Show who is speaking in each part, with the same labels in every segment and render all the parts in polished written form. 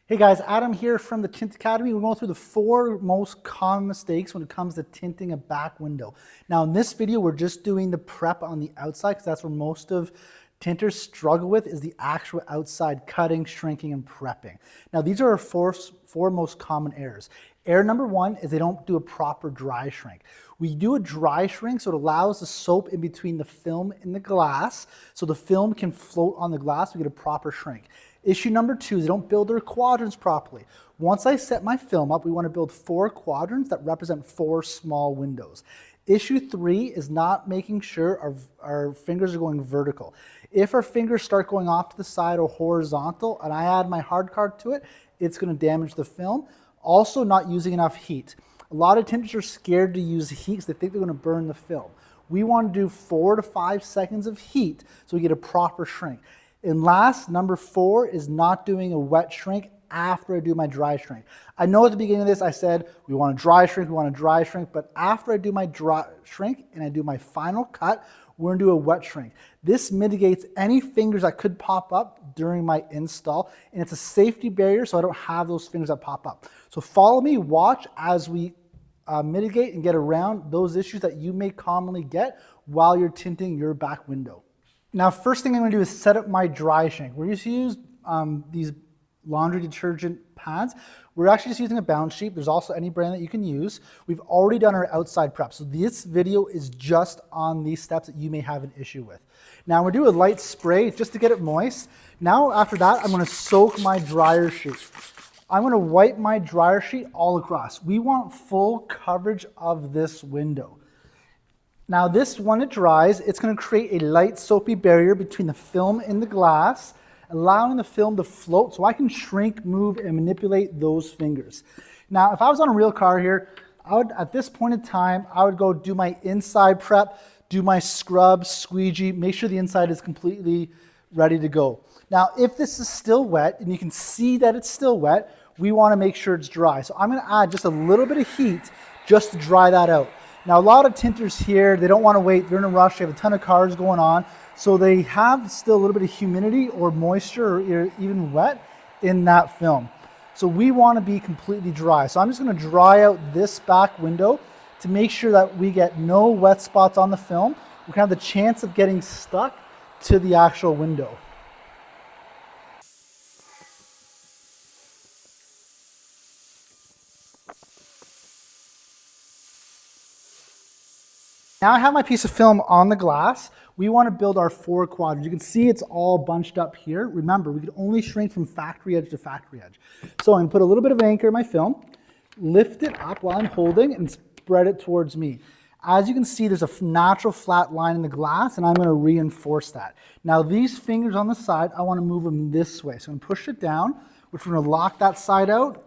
Speaker 1: Hey guys, Adam here from the Tint Academy. We're going through the 4 most common mistakes when it comes to tinting a back window. Now in this video, we're just doing the prep on the outside because that's where most of tinters struggle with, is the actual outside cutting, shrinking, and prepping. Now these are our four most common errors. Error number 1 is they don't do a proper dry shrink. We do a dry shrink so it allows the soap in between the film and the glass so the film can float on the glass. We get a proper shrink. Issue number 2 is they don't build their quadrants properly. Once I set my film up, we want to build 4 quadrants that represent 4 small windows. Issue 3 is not making sure our fingers are going vertical. If our fingers start going off to the side or horizontal and I add my hard card to it, it's going to damage the film. Also, not using enough heat. A lot of tinters are scared to use heat because they think they're going to burn the film. We want to do 4 to 5 seconds of heat so we get a proper shrink. And last, number 4 is not doing a wet shrink after I do my dry shrink. I know at the beginning of this I said we want a dry shrink, but after I do my dry shrink and I do my final cut, we're going to do a wet shrink. This mitigates any fingers that could pop up during my install, and it's a safety barrier so I don't have those fingers that pop up. So follow me, watch as we mitigate and get around those issues that you may commonly get while you're tinting your back window. Now, first thing I'm going to do is set up my dry shrink. We're just use these laundry detergent pads. We're actually just using a bounce sheet. There's also any brand that you can use. We've already done our outside prep. So this video is just on these steps that you may have an issue with. Now we're doing a light spray just to get it moist. Now after that, I'm going to soak my dryer sheet. I'm going to wipe my dryer sheet all across. We want full coverage of this window. Now this, when it dries, it's going to create a light soapy barrier between the film and the glass, allowing the film to float so I can shrink, move, and manipulate those fingers. Now if I was on a real car here, at this point in time, I would go do my inside prep, do my scrub, squeegee, make sure the inside is completely ready to go. Now if this is still wet, and you can see that it's still wet, we want to make sure it's dry. So I'm going to add just a little bit of heat just to dry that out. Now, a lot of tinters here, they don't want to wait. They're in a rush. They have a ton of cars going on. So they have still a little bit of humidity or moisture or even wet in that film. So we want to be completely dry. So I'm just going to dry out this back window to make sure that we get no wet spots on the film. We can have the chance of getting stuck to the actual window. Now I have my piece of film on the glass. We want to build our 4 quadrants. You can see it's all bunched up here. Remember, we can only shrink from factory edge to factory edge. So I'm going to put a little bit of anchor in my film, lift it up while I'm holding, and spread it towards me. As you can see, there's a natural flat line in the glass, and I'm going to reinforce that. Now these fingers on the side, I want to move them this way. So I'm going to push it down, which we're going to lock that side out,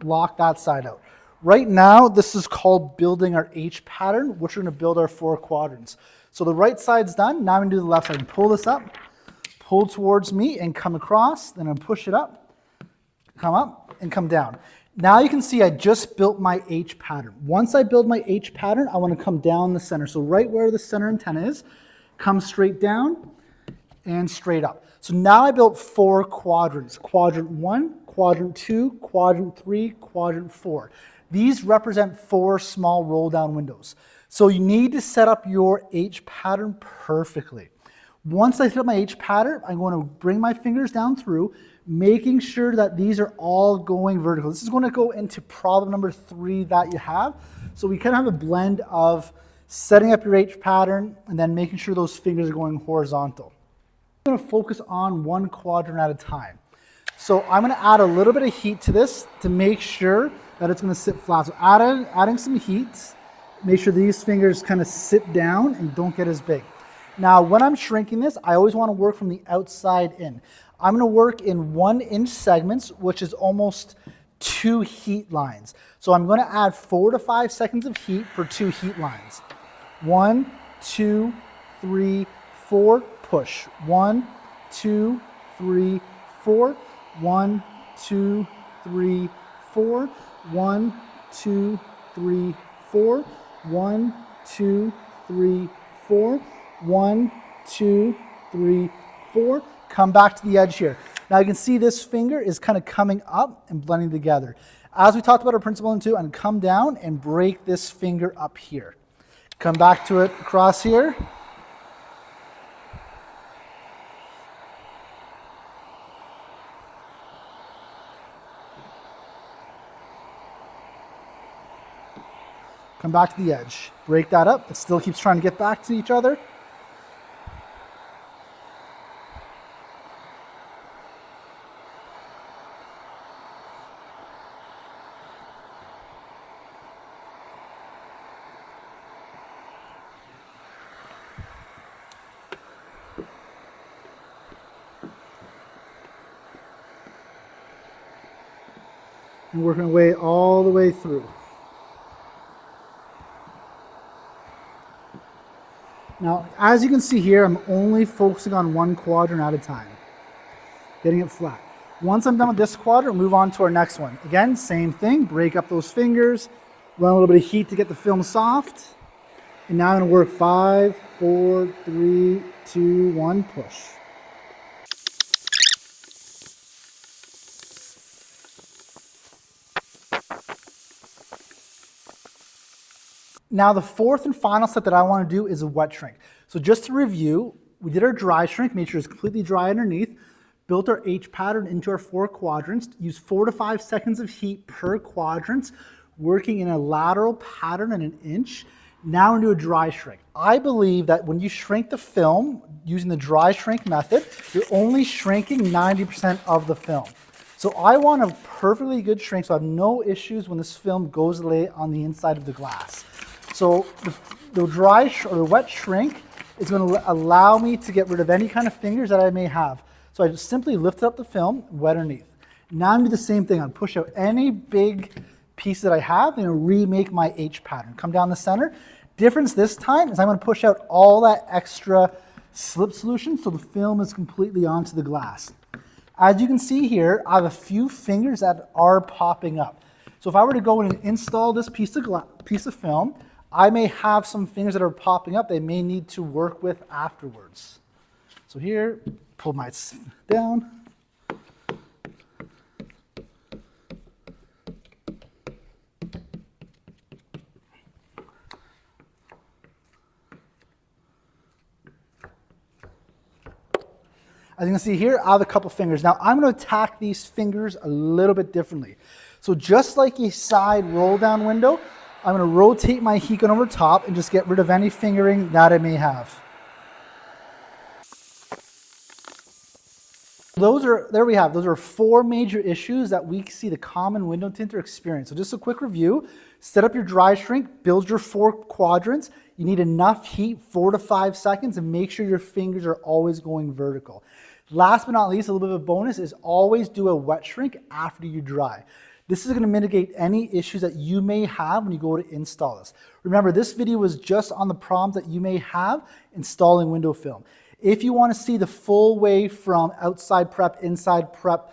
Speaker 1: lock that side out. Right now, this is called building our H pattern, which we're going to build our 4 quadrants. So the right side's done. Now I'm going to do the left side. Pull this up, pull towards me, and come across. Then I'm push it up, and come down. Now you can see I just built my H pattern. Once I build my H pattern, I want to come down the center. So right where the center antenna is, come straight down and straight up. So now I built 4 quadrants. Quadrant 1, quadrant 2, quadrant 3, quadrant 4. These represent 4 small roll down windows. So you need to set up your H pattern perfectly. Once I set up my H pattern, I'm going to bring my fingers down through, making sure that these are all going vertical. This is going to go into problem number 3 that you have. So we kind of have a blend of setting up your H pattern and then making sure those fingers are going horizontal. I'm going to focus on 1 quadrant at a time. So I'm going to add a little bit of heat to this to make sure that it's going to sit flat. So adding some heat, make sure these fingers kind of sit down and don't get as big. Now, when I'm shrinking this, I always want to work from the outside in. I'm going to work in 1-inch segments, which is almost 2 heat lines. So I'm going to add 4 to 5 seconds of heat for 2 heat lines. 1, 2, 3, 4, push. 1, 2, 3, 4. 1, 2, 3, 4. 1, 2, 3, 4. 1, 2, 3, 4. 1, 2, 3, 4. Come back to the edge here. Now you can see this finger is kind of coming up and blending together. As we talked about our principle in 2, and come down and break this finger up here. Come back to it across here. Come back to the edge. Break that up. It still keeps trying to get back to each other. And working our way all the way through. Now, as you can see here, I'm only focusing on one quadrant at a time, getting it flat. Once I'm done with this quadrant, move on to our next one. Again, same thing, break up those fingers, run a little bit of heat to get the film soft. And now I'm gonna work 5, 4, 3, 2, 1, push. Now the fourth and final step that I want to do is a wet shrink. So just to review, we did our dry shrink, made sure it's completely dry underneath, built our H pattern into our 4 quadrants, used 4 to 5 seconds of heat per quadrant, working in a lateral pattern at 1 inch. Now we're going to do a dry shrink. I believe that when you shrink the film using the dry shrink method, you're only shrinking 90% of the film. So I want a perfectly good shrink so I have no issues when this film goes to lay on the inside of the glass. So the dry or the wet shrink is going to allow me to get rid of any kind of fingers that I may have. So I just simply lift up the film, wet underneath. Now I'm going to do the same thing. I'm going to push out any big piece that I have and remake my H pattern. Come down the center. Difference this time is I'm going to push out all that extra slip solution so the film is completely onto the glass. As you can see here, I have a few fingers that are popping up. So if I were to go in and install this piece of film, I may have some fingers that are popping up they may need to work with afterwards. So here, pull my down. As you can see here, I have a couple fingers. Now I'm going to attack these fingers a little bit differently. So just like a side roll down window, I'm going to rotate my heat gun over top and just get rid of any fingering that I may have. There we have, those are 4 major issues that we see the common window tinter experience. So just a quick review, set up your dry shrink, build your 4 quadrants. You need enough heat, 4 to 5 seconds, and make sure your fingers are always going vertical. Last but not least, a little bit of a bonus is always do a wet shrink after you dry. This is going to mitigate any issues that you may have when you go to install this. Remember, this video was just on the problems that you may have installing window film. If you want to see the full way from outside prep, inside prep,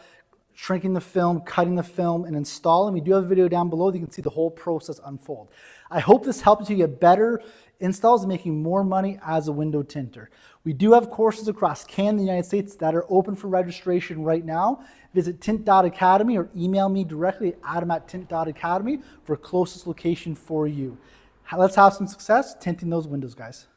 Speaker 1: shrinking the film, cutting the film, and installing, we do have a video down below that you can see the whole process unfold. I hope this helps you get better installs and making more money as a window tinter. We do have courses across Canada and the United States that are open for registration right now. Visit tint.academy or email me directly at adam@tint.academy for closest location for you. Let's have some success tinting those windows, guys.